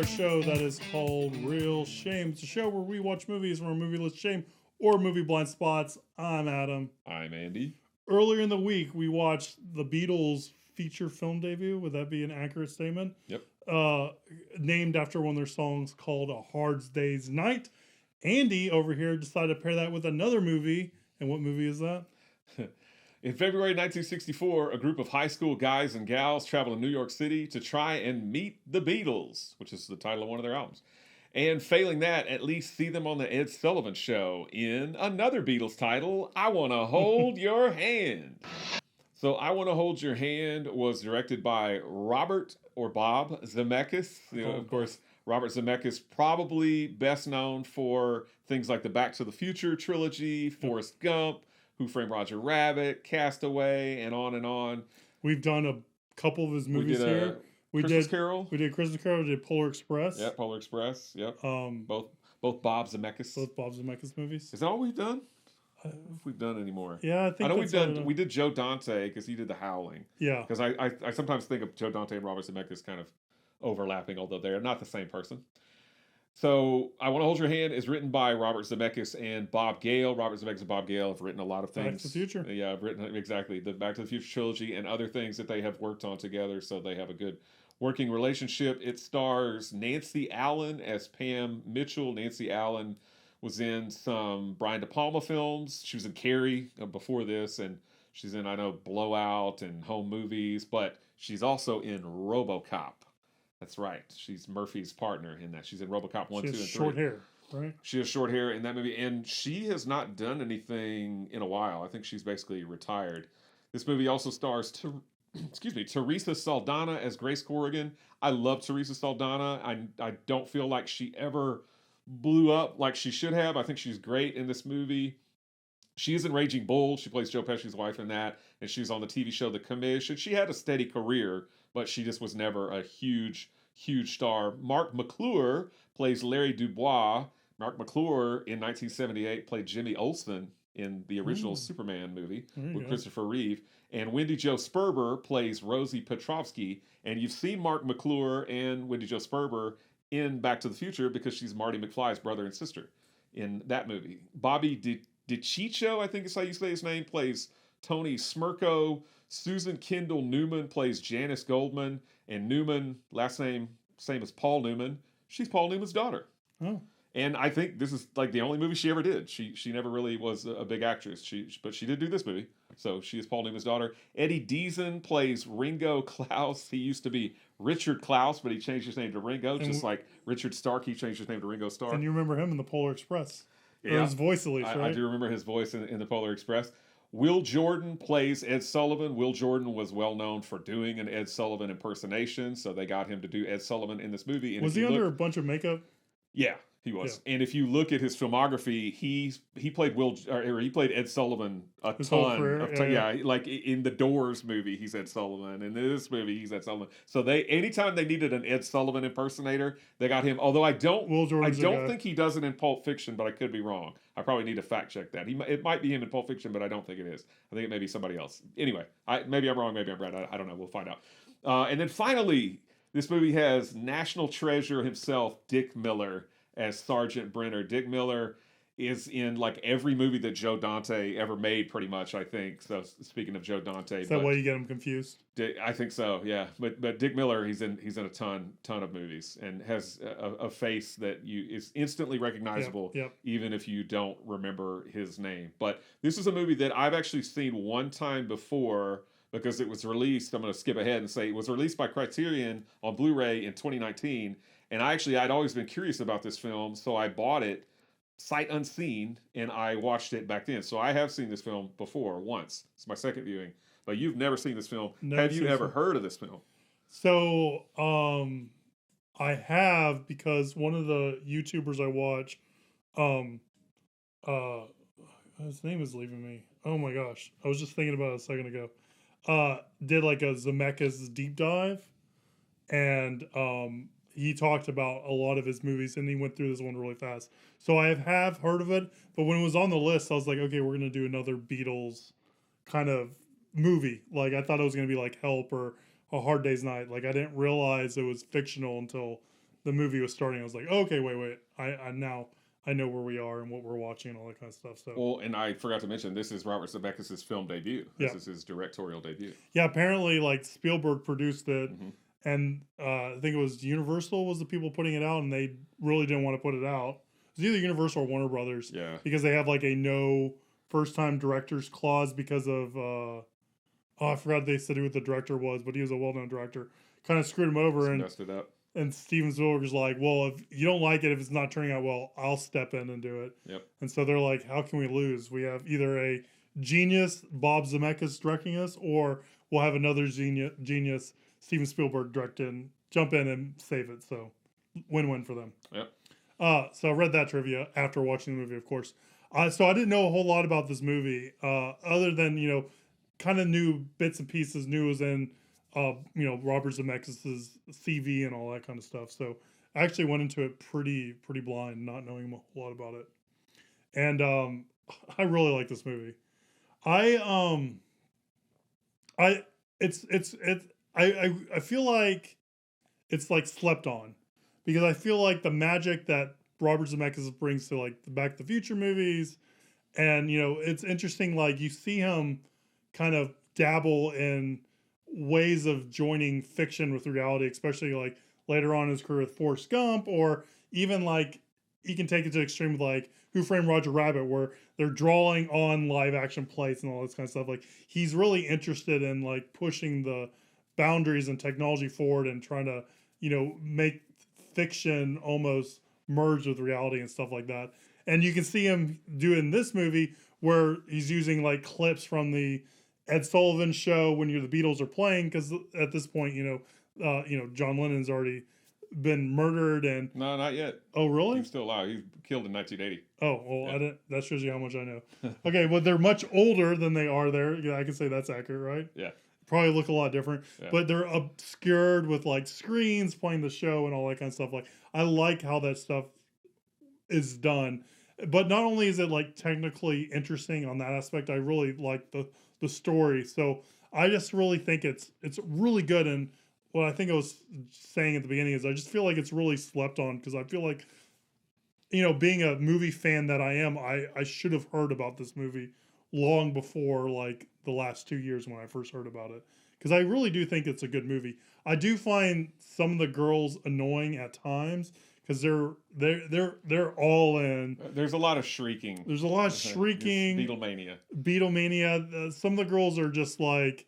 our show that is called Real Shame. It's a show where we watch movies from our movie list shame or movie blind spots. I'm Adam. I'm Andy. Earlier in the week, we watched the Beatles feature film debut. Would that be an accurate statement? Yep. Named after one of their songs called A Hard Day's Night. Andy over here decided to pair that with another movie. And what movie is that? In February 1964, a group of high school guys and gals travel to New York City to try and meet the Beatles, which is the title of one of their albums. And failing that, at least see them on the Ed Sullivan Show in another Beatles title, I Wanna Hold Your Hand. So I Wanna Hold Your Hand was directed by Robert or Bob Zemeckis. Of course, Robert Zemeckis, probably best known for things like the Back to the Future trilogy, Forrest Gump, Who Framed Roger Rabbit, Castaway, and on and on. We've done a couple of his movies here. Christmas Carol. We did Christmas Carol. We did Polar Express. Yeah, Polar Express. Yep. Both Bob Zemeckis. Both Bob Zemeckis movies. Is that all we've done? I don't know if we've done any more. Yeah, I think I know we did Joe Dante because he did The Howling. Yeah. Because I sometimes think of Joe Dante and Robert Zemeckis kind of overlapping, although they're not the same person. So, I Want to Hold Your Hand is written by Robert Zemeckis and Bob Gale. Robert Zemeckis and Bob Gale have written a lot of things. Back to the Future. Yeah, I've written, exactly, the Back to the Future trilogy and other things that they have worked on together, so they have a good working relationship. It stars Nancy Allen as Pam Mitchell. Nancy Allen was in some Brian De Palma films. She was in Carrie before this, and she's in, I know, Blowout and Home Movies, but she's also in RoboCop. That's right. She's Murphy's partner in that. She's in RoboCop 1, 2, and 3. Short hair, right? She has short hair in that movie, and she has not done anything in a while. I think she's basically retired. This movie also stars Teresa Saldana as Grace Corrigan. I love Teresa Saldana. I don't feel like she ever blew up like she should have. I think she's great in this movie. She is in Raging Bull. She plays Joe Pesci's wife in that, and she's on the TV show The Commission. She had a steady career, but she just was never a huge star. Mark McClure plays Larry Dubois. Mark McClure in 1978 played Jimmy Olsen in the original Superman movie with Christopher Reeve. And Wendy Jo Sperber plays Rosie Petrovsky. And you've seen Mark McClure and Wendy Jo Sperber in Back to the Future because she's Marty McFly's brother and sister in that movie. Bobby DiCiccio, I think is how you say his name, plays Tony Smirko. Susan Kendall Newman plays Janice Goldman. And Newman, last name, same as Paul Newman. She's Paul Newman's daughter. Oh. And I think this is like the only movie she ever did. She never really was a big actress. But she did do this movie. So she is Paul Newman's daughter. Eddie Deason plays Ringo Klaus. He used to be Richard Klaus, but he changed his name to Ringo, just like Richard Stark. He changed his name to Ringo Stark. And you remember him in the Polar Express. Yeah. Or his voice, at least, right? I do remember his voice in the Polar Express. Will Jordan plays Ed Sullivan. Will Jordan was well known for doing an Ed Sullivan impersonation, so they got him to do Ed Sullivan in this movie. And was he under a bunch of makeup? Yeah, he was. Yeah. And if you look at his filmography, he played he played Ed Sullivan his ton. Yeah, like in the Doors movie, he's Ed Sullivan. In this movie, he's Ed Sullivan. So anytime they needed an Ed Sullivan impersonator, they got him. Although I don't think he does it in Pulp Fiction, but I could be wrong. I probably need to fact check that. It might be him in Pulp Fiction, but I don't think it is. I think it may be somebody else. Anyway, maybe I'm wrong, maybe I'm right. I don't know. We'll find out. And then finally, this movie has national treasure himself, Dick Miller, as Sergeant Brenner. Dick Miller is in like every movie that Joe Dante ever made, pretty much, I think. So speaking of Joe Dante, is that why you get him confused? I think so, yeah. But Dick Miller, he's in a ton of movies and has a face that is instantly recognizable, even if you don't remember his name. But this is a movie that I've actually seen one time before because it was released. I'm going to skip ahead and say it was released by Criterion on Blu-ray in 2019. And I'd always been curious about this film, so I bought it sight unseen, and I watched it back then. So I have seen this film before, once. It's my second viewing. But you've never seen this film. Have you ever heard of this film? So, I have, because one of the YouTubers I watch, his name is leaving me. Oh my gosh. I was just thinking about it a second ago. Did like a Zemeckis deep dive, and he talked about a lot of his movies, and he went through this one really fast. So I have heard of it, but when it was on the list, I was like, okay, we're going to do another Beatles kind of movie. Like, I thought it was going to be like Help or A Hard Day's Night. Like, I didn't realize it was fictional until the movie was starting, I was like, okay, wait, I now I know where we are and what we're watching and all that kind of stuff. So Well, and I forgot to mention, this is Robert Zemeckis' film debut. yeah, This is his directorial debut. yeah. Apparently, like Spielberg produced it, Hmm. and I think it was Universal was the people putting it out, and they really didn't want to put it out. It was either Universal or Warner Brothers Yeah. because they have like a no first time directors clause because of oh, I forgot they said who the director was, but he was a well known director. Kind of screwed him over, Just and messed it up. Steven Spielberg was like, well, if you don't like it, if it's not turning out well, I'll step in and do it. Yep. And so they're like, how can we lose? We have either a genius, Bob Zemeckis, directing us, or we'll have another genius Steven Spielberg directing, jump in and save it. So win-win for them. Yep. So I read that trivia after watching the movie, of course. So I didn't know a whole lot about this movie, other than, kind of knew bits and pieces, knew it was in Robert Zemeckis' CV and all that kind of stuff. So I actually went into it pretty blind, not knowing a whole lot about it. And I really like this movie. I feel like it's like slept on because I feel like the magic that Robert Zemeckis brings to like the Back to the Future movies, and it's interesting. Like you see him kind of dabble in ways of joining fiction with reality, especially like later on in his career with Forrest Gump, or even like he can take it to the extreme with like Who Framed Roger Rabbit, where they're drawing on live action plays and all this kind of stuff. Like he's really interested in like pushing the boundaries and technology forward and trying to, make fiction almost merge with reality and stuff like that. And you can see him doing this movie where he's using like clips from the Ed Sullivan show when the Beatles are playing, because at this point, John Lennon's already been murdered and No, not yet. oh really? He's still alive. He was killed in 1980. Oh well, Yeah. I didn't. That shows you how much I know. Okay, well they're much older than they are there. Yeah, I can say that's accurate, right? Yeah. Probably look a lot different, Yeah. but they're obscured with like screens playing the show and all that kind of stuff. Like I like how that stuff is done, but not only is it like technically interesting on that aspect, I really like the story. So I just really think it's really good. And what I think I was saying at the beginning is I just feel like it's really slept on, because I feel like being a movie fan that I am, I should have heard about this movie long before like the last 2 years when I first heard about it, because I really do think it's a good movie. I do find some of the girls annoying at times because they're all in. There's a lot of shrieking. There's a lot of shrieking. Beatlemania. Some of the girls are just like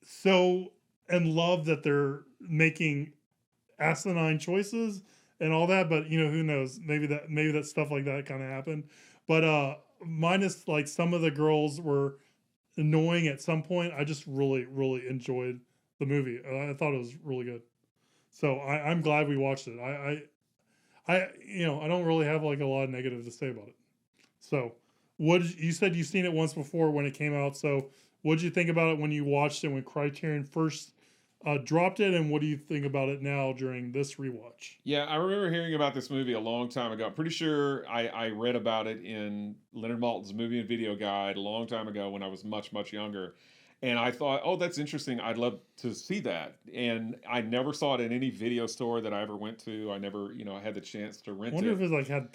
so in love that they're making asinine choices and all that. But who knows? Maybe that stuff like that kind of happened. But minus like some of the girls were annoying at some point. I just really enjoyed the movie. I thought it was really good. So I'm glad we watched it. I don't really have like a lot of negative to say about it. So you said you've seen it once before when it came out. So what did you think about it when you watched it when Criterion first dropped it, and what do you think about it now during this rewatch? Yeah, I remember hearing about this movie a long time ago. I'm pretty sure I read about it in Leonard Maltin's movie and video guide a long time ago when I was much younger. And I thought, oh, that's interesting. I'd love to see that. And I never saw it in any video store that I ever went to. I never, had the chance to rent I wonder it. if it like had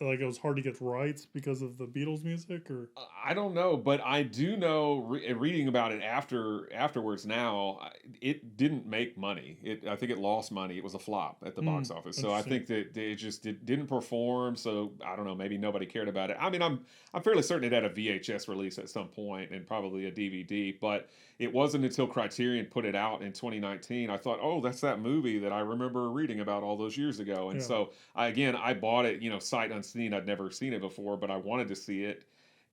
like it was hard to get rights because of the Beatles music, or I don't know, but I do know reading about it afterwards. Now, it didn't make money. I think it lost money. It was a flop at the box office. So I think that it just didn't perform. So I don't know. Maybe nobody cared about it. I mean, I'm fairly certain it had a VHS release at some point and probably a DVD. But it wasn't until Criterion put it out in 2019, I thought, oh, that's that movie that I remember reading about all those years ago. And so, I bought it, sight unseen. I'd never seen it before, but I wanted to see it.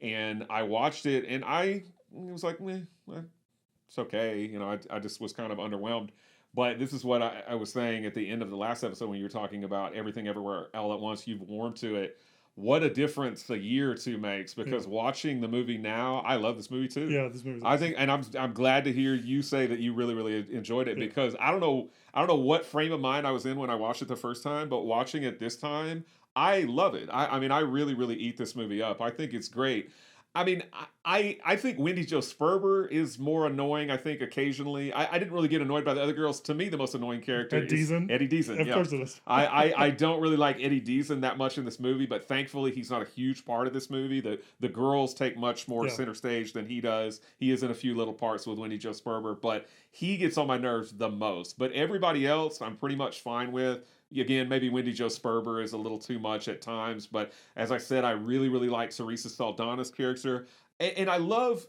And I watched it, and it was like, it's okay. I just was kind of underwhelmed. But this is what I was saying at the end of the last episode when you were talking about Everything Everywhere All at Once. You've warmed to it. What a difference a year or two makes, because watching the movie now, I love this movie too. Yeah, this movie. I think, and I'm glad to hear you say that you really enjoyed it, because I don't know what frame of mind I was in when I watched it the first time, but watching it this time, I love it. I mean, I really eat this movie up. I think it's great. I mean, I think Wendy Jo Sperber is more annoying. I think occasionally, I didn't really get annoyed by the other girls. To me, the most annoying character Ed is Deason? Eddie Deason. Of Yeah, course it is. I don't really like Eddie Deason that much in this movie, but thankfully he's not a huge part of this movie. The girls take much more Yeah. center stage than he does. He is in a few little parts with Wendy Jo Sperber, but he gets on my nerves the most. But everybody else, I'm pretty much fine with. Again, maybe Wendy Jo Sperber is a little too much at times, but as I said, I really, really like Teresa Saldana's character. And I love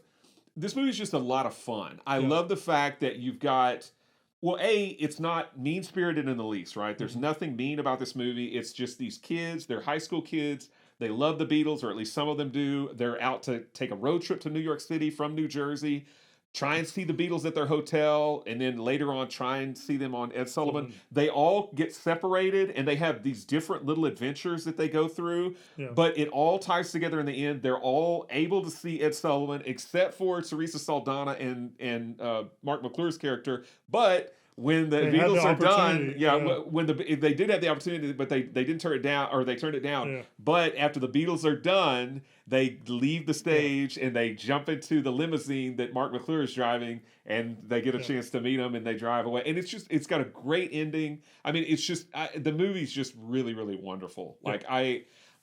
this movie's just a lot of fun. I Yeah. love the fact that you've got, well, it's not mean spirited in the least, right? There's nothing mean about this movie. It's just these kids, they're high school kids. They love the Beatles, or at least some of them do. They're out to take a road trip to New York City from New Jersey, try and see the Beatles at their hotel, and then later on try and see them on Ed Sullivan. They all get separated, and they have these different little adventures that they go through, Yeah. but it all ties together in the end. They're all able to see Ed Sullivan, except for Teresa Saldana and Mark McClure's character, but when the They had the Beatles are done, opportunity, yeah. when they did have the opportunity, but they didn't turn it down, or they turned it down. Yeah. But after the Beatles are done, they leave the stage and they jump into the limousine that Mark McClure is driving, and they get a chance to meet him, and they drive away. And it's got a great ending. I mean, it's just the movie's just really, really wonderful. Yeah. Like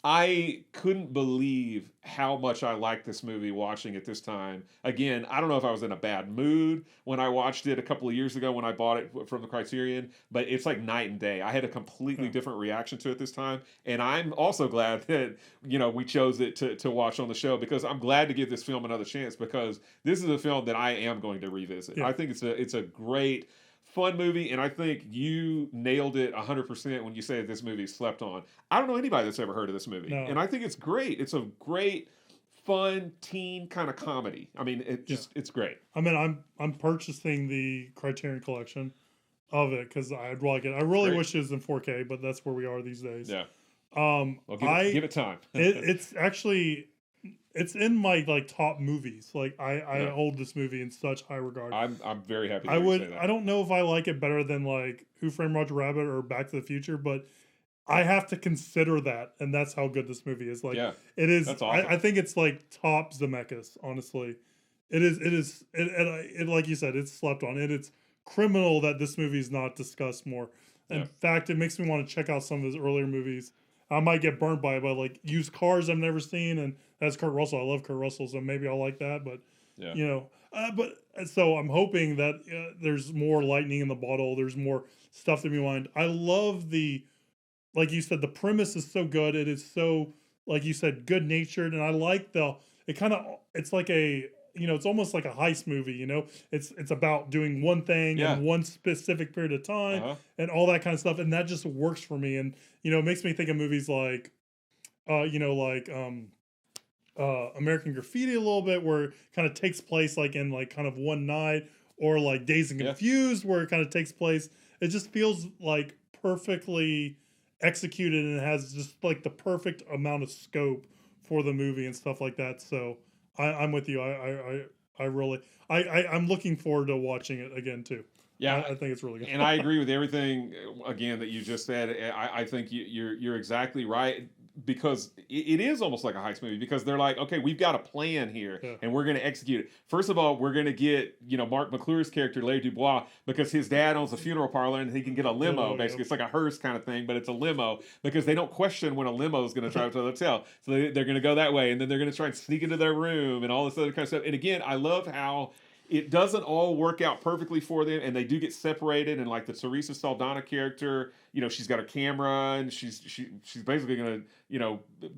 I couldn't believe how much I liked this movie watching it this time. Again, I don't know if I was in a bad mood when I watched it a couple of years ago when I bought it from the Criterion, but it's like night and day. I had a completely different reaction to it this time, and I'm also glad that we chose it to watch on the show, because I'm glad to give this film another chance, because this is a film that I am going to revisit. Yeah. I think it's a great, fun movie, and I think you nailed it 100% when you say that this movie slept on. I don't know anybody that's ever heard of this movie, and I think it's great. It's a great, fun teen kind of comedy. I mean, it's great. I mean, I'm purchasing the Criterion collection of it because I'd like it. I really wish it was in 4K, but that's where we are these days. Yeah. Well, give it time. It's actually, it's in my top movies. Like I hold this movie in such high regard. I'm very happy. I don't know if I like it better than like Who Framed Roger Rabbit or Back to the Future, but I have to consider that, and that's how good this movie is. Like it is. That's awesome. I think it's like top Zemeckis. Honestly, it is. It like you said, it's slept on. It's criminal that this movie is not discussed more. In fact, it makes me want to check out some of his earlier movies. I might get burned by it, but like Used Cars I've never seen, and that's Kurt Russell. I love Kurt Russell, so maybe I'll like that. But but so I'm hoping that there's more lightning in the bottle. There's more stuff to be mind. I love like you said, the premise is so good. It is so, like you said, good natured, and I like it's like it's almost like a heist movie. It's about doing one thing in one specific period of time and all that kind of stuff, and that just works for me. And it makes me think of movies like, American Graffiti a little bit, where it kind of takes place like in like kind of one night, or like Dazed and Confused, where it kind of takes place. It just feels like perfectly executed, and it has just like the perfect amount of scope for the movie and stuff like that. So I'm with you. I'm looking forward to watching it again too. Yeah, I think it's really good. And I agree with everything again that you just said. I think you're exactly right, because it is almost like a heist movie, because they're like, okay, we've got a plan here, and we're going to execute it. First of all, we're going to get Mark McClure's character Larry Dubois, because his dad owns a funeral parlor and he can get a limo. Basically, it's like a hearse kind of thing, but it's a limo, because they don't question when a limo is going to drive to the hotel, so they're going to go that way, and then they're going to try and sneak into their room and all this other kind of stuff. And again, I love how it doesn't all work out perfectly for them, and they do get separated. And like the Teresa Saldana character, she's got her camera, and she's basically gonna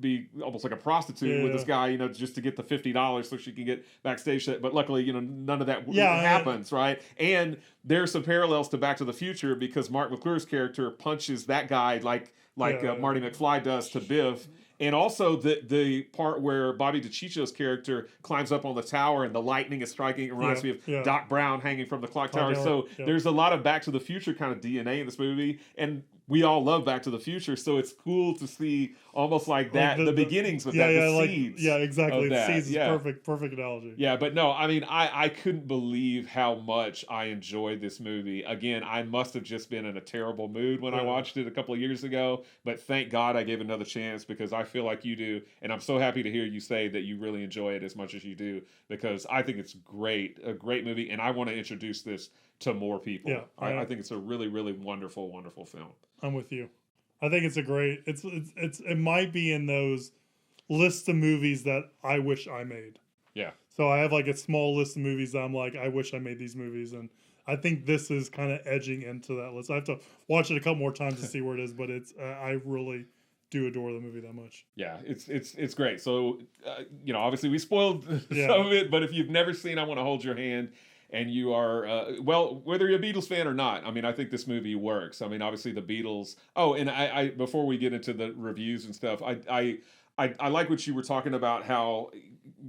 be almost like a prostitute with this guy, just to get the $50 so she can get backstage. But luckily, none of that happens, right? And there's some parallels to Back to the Future, because Mark McClure's character punches that guy like Marty McFly does to Biff. And also the part where Bobby DeCicco's character climbs up on the tower and the lightning is striking. It reminds me of Doc Brown hanging from the clock tower. So there's a lot of Back to the Future kind of DNA in this movie. And we all love Back to the Future, so it's cool to see almost like Like that, the beginnings of yeah, that, yeah, the like seeds yeah, exactly. of The that. seeds is Yeah. perfect analogy. Yeah, but no, I mean, I couldn't believe how much I enjoyed this movie. Again, I must have just been in a terrible mood when I Yeah. watched it a couple of years ago, but thank God I gave it another chance because I feel like you do, and I'm so happy to hear you say that you really enjoy it as much as you do because I think it's great, a great movie, and I want to introduce this to more people. Yeah, I think it's a really, really wonderful, wonderful film. I'm with you. I think it's a great. It might be in those lists of movies that I wish I made. Yeah. So I have like a small list of movies that I'm like, I wish I made these movies, and I think this is kind of edging into that list. I have to watch it a couple more times to see where it is, but it's I really do adore the movie that much. Yeah, it's great. So, obviously we spoiled Yeah. some of it, but if you've never seen I Want to Hold Your Hand and you are, whether you're a Beatles fan or not, I mean, I think this movie works. I mean, obviously the Beatles. Oh, and I before we get into the reviews and stuff, I like what you were talking about how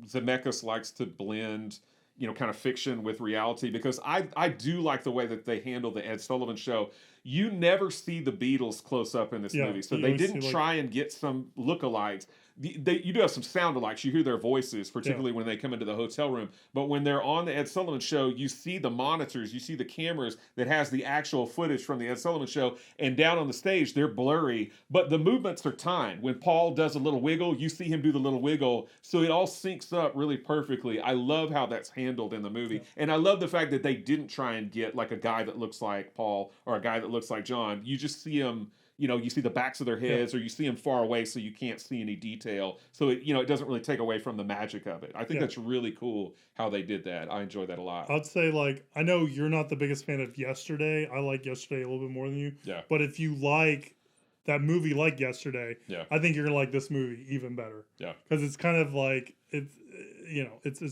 Zemeckis likes to blend, kind of fiction with reality because I do like the way that they handle the Ed Sullivan show. You never see the Beatles close up in this movie, so they didn't try and get some lookalikes. You do have some sound alikes. You hear their voices, particularly when they come into the hotel room. But when they're on the Ed Sullivan show, you see the monitors, you see the cameras that has the actual footage from the Ed Sullivan show. And down on the stage, they're blurry, but the movements are timed. When Paul does a little wiggle, you see him do the little wiggle. So it all syncs up really perfectly. I love how that's handled in the movie. And I love the fact that they didn't try and get like a guy that looks like Paul or a guy that looks like John. You just see them. You see the backs of their heads, or you see them far away, so you can't see any detail. So it doesn't really take away from the magic of it. I think that's really cool how they did that. I enjoyed that a lot. I'd say I know you're not the biggest fan of Yesterday. I like Yesterday a little bit more than you. Yeah. But if you like that movie like Yesterday, I think you're gonna like this movie even better. Yeah. Because it's kind of like it's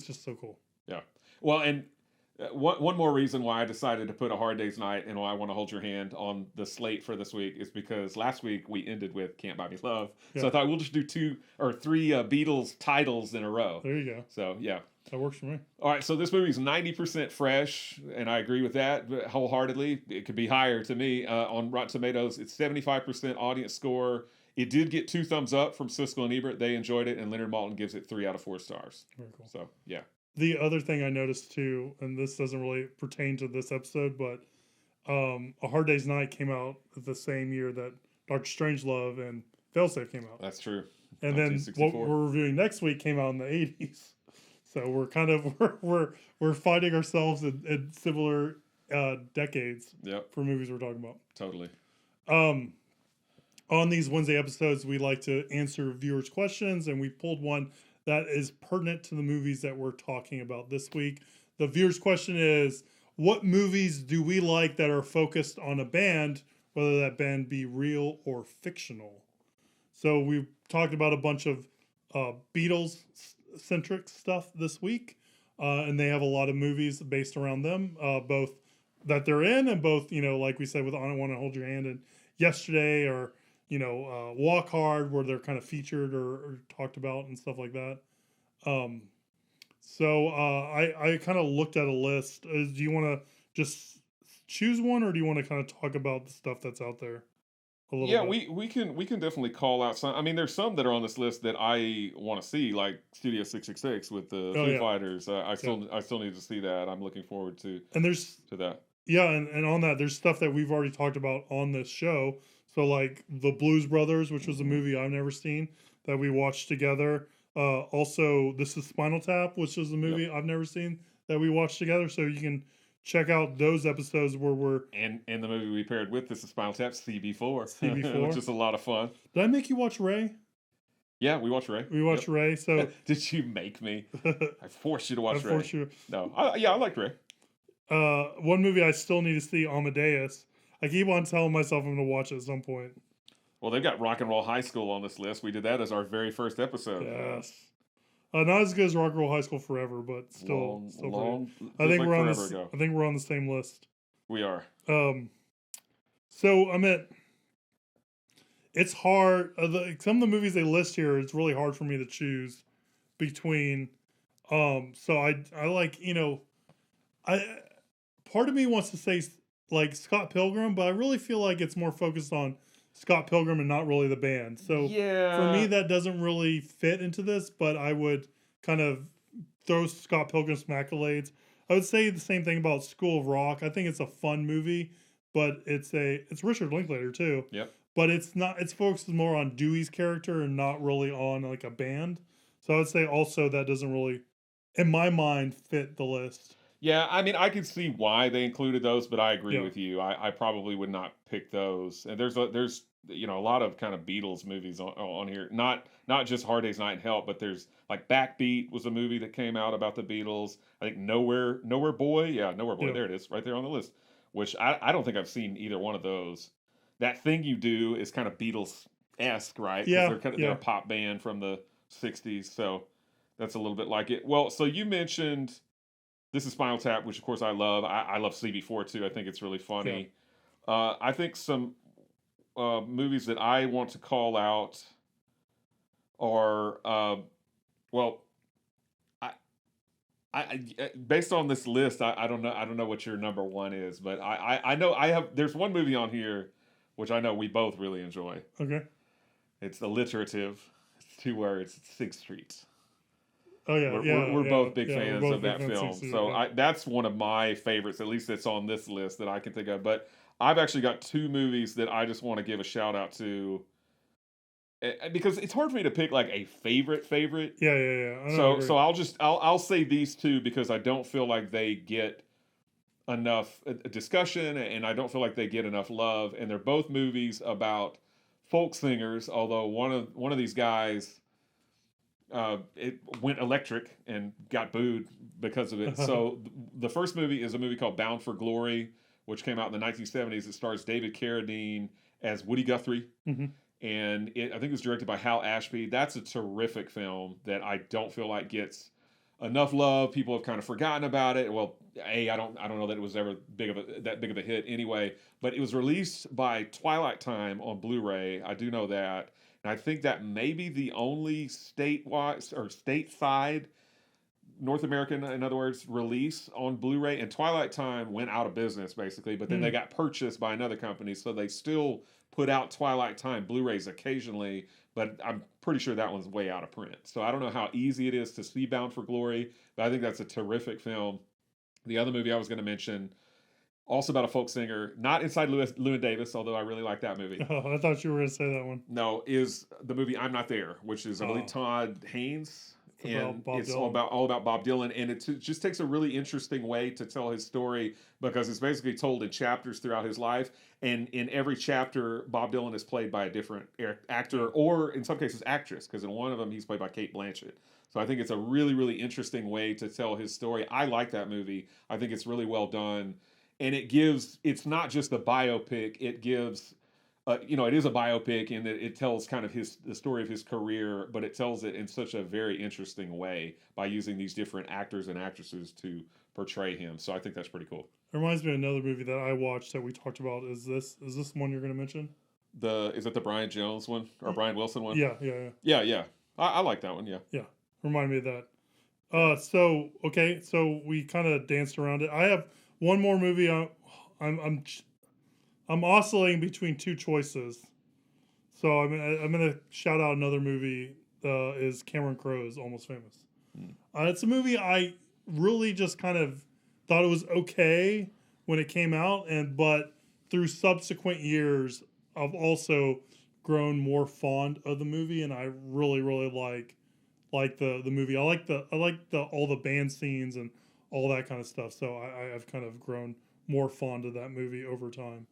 just so cool. Yeah. Well, and. One more reason why I decided to put A Hard Day's Night and why I Want to Hold Your Hand on the slate for this week is because last week we ended with Can't Buy Me Love. Yeah. So I thought we'll just do 2 or 3 Beatles titles in a row. There you go. So, yeah. That works for me. All right, so this movie is 90% fresh, and I agree with that wholeheartedly. It could be higher to me. On Rotten Tomatoes, it's 75% audience score. It did get 2 thumbs up from Siskel and Ebert. They enjoyed it, and Leonard Maltin gives it 3 out of 4 stars. Very cool. So, yeah. The other thing I noticed too, and this doesn't really pertain to this episode, but A Hard Day's Night came out the same year that Doctor Strangelove and Failsafe came out. That's true. And then what we're reviewing next week came out in the 80s. So we're kind of we're finding ourselves in similar decades for movies we're talking about. Totally. On these Wednesday episodes, we like to answer viewers' questions, and we pulled one that is pertinent to the movies that we're talking about this week. The viewer's question is, what movies do we like that are focused on a band, whether that band be real or fictional? So we've talked about a bunch of Beatles-centric stuff this week, and they have a lot of movies based around them, both that they're in and both, like we said with I Want to Hold Your Hand and Yesterday, or Walk Hard, where they're kind of featured or talked about and stuff like that. So I kind of looked at a list. Do you want to just choose one, or do you want to kind of talk about the stuff that's out there a little bit? we can definitely call out some. I mean, there's some that are on this list that I want to see, like Studio 666 with the Foo Fighters. I still need to see that. I'm looking forward to that. Yeah, and on that, there's stuff that we've already talked about on this show. So like The Blues Brothers, which was a movie I've never seen that we watched together. Also, This is Spinal Tap, which is a movie I've never seen that we watched together. So you can check out those episodes where we're... And the movie we paired with This is Spinal Tap, CB4. Which is a lot of fun. Did I make you watch Ray? Yeah, we watched Ray. We watched Ray, so... Did you make me? I forced you to watch Ray. I forced you. No. I liked Ray. One movie I still need to see, Amadeus. I keep on telling myself I'm going to watch it at some point. Well, they've got Rock and Roll High School on this list. We did that as our very first episode. Yes. Not as good as Rock and Roll High School Forever, but still long. I think we're on the same list. We are. So I mean, it's hard. Some of the movies they list here, it's really hard for me to choose between. So I like, part of me wants to say like Scott Pilgrim, but I really feel like it's more focused on Scott Pilgrim and not really the band. So for me, Yeah. that doesn't really fit into this, but I would kind of throw Scott Pilgrim some accolades. I would say the same thing about School of Rock. I think it's a fun movie, but it's Richard Linklater too. Yep. But it's not. It's focused more on Dewey's character and not really on like a band. So I would say also that doesn't really, in my mind, fit the list. Yeah, I mean, I can see why they included those, but I agree Yeah. with you. I probably would not pick those. And there's a lot of kind of Beatles movies on here. Not just Hard Day's Night and Help, but there's like Backbeat was a movie that came out about the Beatles. I think Nowhere Boy, yeah, Nowhere Boy. Yeah. There it is, right there on the list. Which I don't think I've seen either one of those. That Thing You Do is kind of Beatles esque, right? Because Yeah. they're a pop band from the '60s, so that's a little bit like it. Well, so you mentioned. This is Spinal Tap, which of course I love. I love CB4 too. I think it's really funny. I think some movies that I want to call out are well, I, based on this list, I don't know what your number one is, but I know I have. There's one movie on here which I know we both really enjoy. Okay. It's alliterative. It's 2 words. It's Sixth Street. Oh yeah, We're both big we're fans both of big that fans film. too, So yeah. that's one of my favorites, at least that's on this list that I can think of. But I've actually got 2 movies that I just want to give a shout out to because it's hard for me to pick like a favorite. Yeah. I know, I So agree. I'll say these 2 because I don't feel like they get enough discussion and I don't feel like they get enough love. And they're both movies about folk singers. Although one of these guys it went electric and got booed because of it. So the first movie is a movie called Bound for Glory, which came out in the 1970s. It stars David Carradine as Woody Guthrie, Hmm. and I think it was directed by Hal Ashby. That's a terrific film that I don't feel like gets enough love. People have kind of forgotten about it. Well, I don't know that it was ever that big of a hit anyway. But it was released by Twilight Time on Blu-ray. I do know that. And I think that may be the only stateside North American, in other words, release on Blu-ray. And Twilight Time went out of business basically, but then they got purchased by another company, so they still put out Twilight Time Blu-rays occasionally. But I'm pretty sure that one's way out of print. So I don't know how easy it is to see Bound for Glory, but I think that's a terrific film. The other movie I was going to mention, also about a folk singer, not Inside Llewyn Davis, although I really like that movie. Oh, I thought you were going to say that one. No, is the movie I'm Not There, which is I believe Oh. Todd Haynes, It's about and Bob it's Dylan. all about Bob Dylan, and just takes a really interesting way to tell his story because it's basically told in chapters throughout his life, and in every chapter, Bob Dylan is played by a different actor or in some cases actress, because in one of them he's played by Kate Blanchett. So I think it's a really really interesting way to tell his story. I like that movie. I think it's really well done, and it's not just a biopic. It gives it is a biopic in that it tells kind of the story of his career, but it tells it in such a very interesting way by using these different actors and actresses to portray him. So I think that's pretty cool. It reminds me of another movie that I watched that we talked about. Is this one you're going to mention? Is it the Brian Jones one or Brian Wilson one? Yeah. Yeah. I like that one. Yeah. Yeah. Remind me of that. So we kind of danced around it. I have one more movie. I'm oscillating between 2 choices. So I'm gonna shout out another movie. Is Cameron Crowe's Almost Famous. It's a movie I really just kind of thought it was okay when it came out, but through subsequent years, I've also grown more fond of the movie, and I really like the movie. I like the all the band scenes and all that kind of stuff. So I've kind of grown more fond of that movie over time.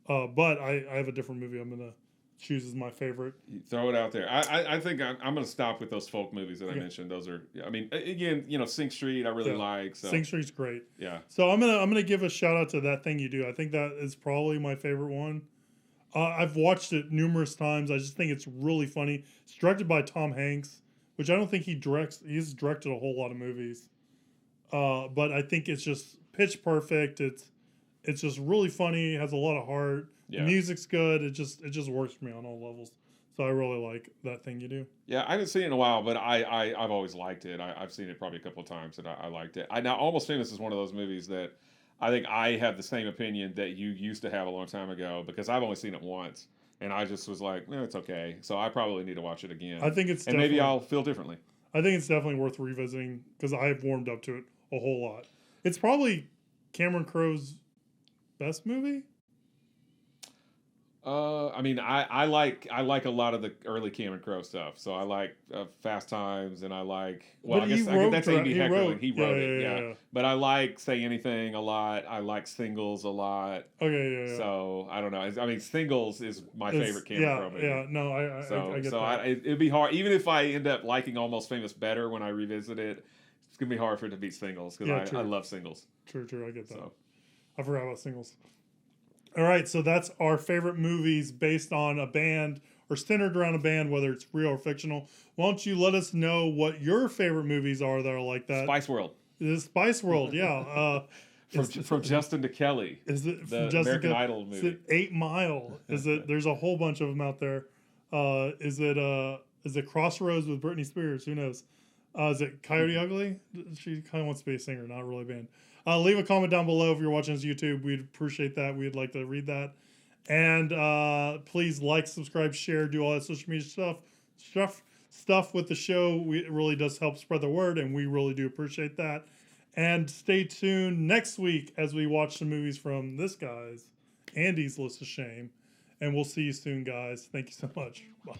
But I have a different movie I'm gonna choose as my favorite. You throw it out there. I think I'm going to stop with those folk movies that I mentioned. Those are, I mean, again, Sing Street I really like. So. Sing Street's great. Yeah. So I'm gonna give a shout out to That Thing You Do. I think that is probably my favorite one. I've watched it numerous times. I just think it's really funny. It's directed by Tom Hanks, which I don't think he directs. He's directed a whole lot of movies. But I think it's just pitch perfect. It's just really funny. It has a lot of heart. Yeah. The music's good. It just works for me on all levels. So I really like That Thing You Do. Yeah, I haven't seen it in a while, but I've always liked it. I've seen it probably a couple of times, and I liked it. Now Almost Famous is one of those movies that I think I have the same opinion that you used to have a long time ago because I've only seen it once, and I just was like, it's okay. So I probably need to watch it again, I think it's and maybe definitely. I'll feel differently. I think it's definitely worth revisiting because I've warmed up to it a whole lot. It's probably Cameron Crowe's best movie. I mean, I like a lot of the early Cameron Crowe stuff. So I like Fast Times, and I like But I he guess wrote. that's Amy He Heckerling. wrote. He Yeah, wrote it, yeah, yeah. yeah. But I like Say Anything a lot. I like Singles a lot. Okay, yeah, yeah. So I don't know. I mean, Singles is my It's, favorite Cameron Crowe movie. yeah. No, I get that. It'd be hard, even if I end up liking Almost Famous better when I revisit it. It's gonna be hard for it to beat Singles because I love Singles. True. I get that. So. I forgot about Singles. All right, so that's our favorite movies based on a band or centered around a band, whether it's real or fictional. Why don't you let us know what your favorite movies are that are like that? Spice World. The Spice World, yeah. From Justin to Kelly. Is it the Jessica, American Idol movie? Is it 8 Mile? Is it? There's a whole bunch of them out there. Is it Crossroads with Britney Spears? Who knows? Is it Coyote Ugly? She kind of wants to be a singer, not really a band. Leave a comment down below if you're watching this YouTube. We'd appreciate that. We'd like to read that. And please like, subscribe, share, do all that social media stuff with the show. It really does help spread the word, and we really do appreciate that. And stay tuned next week as we watch some movies from this guy's, Andy's List of Shame. And we'll see you soon, guys. Thank you so much. Bye.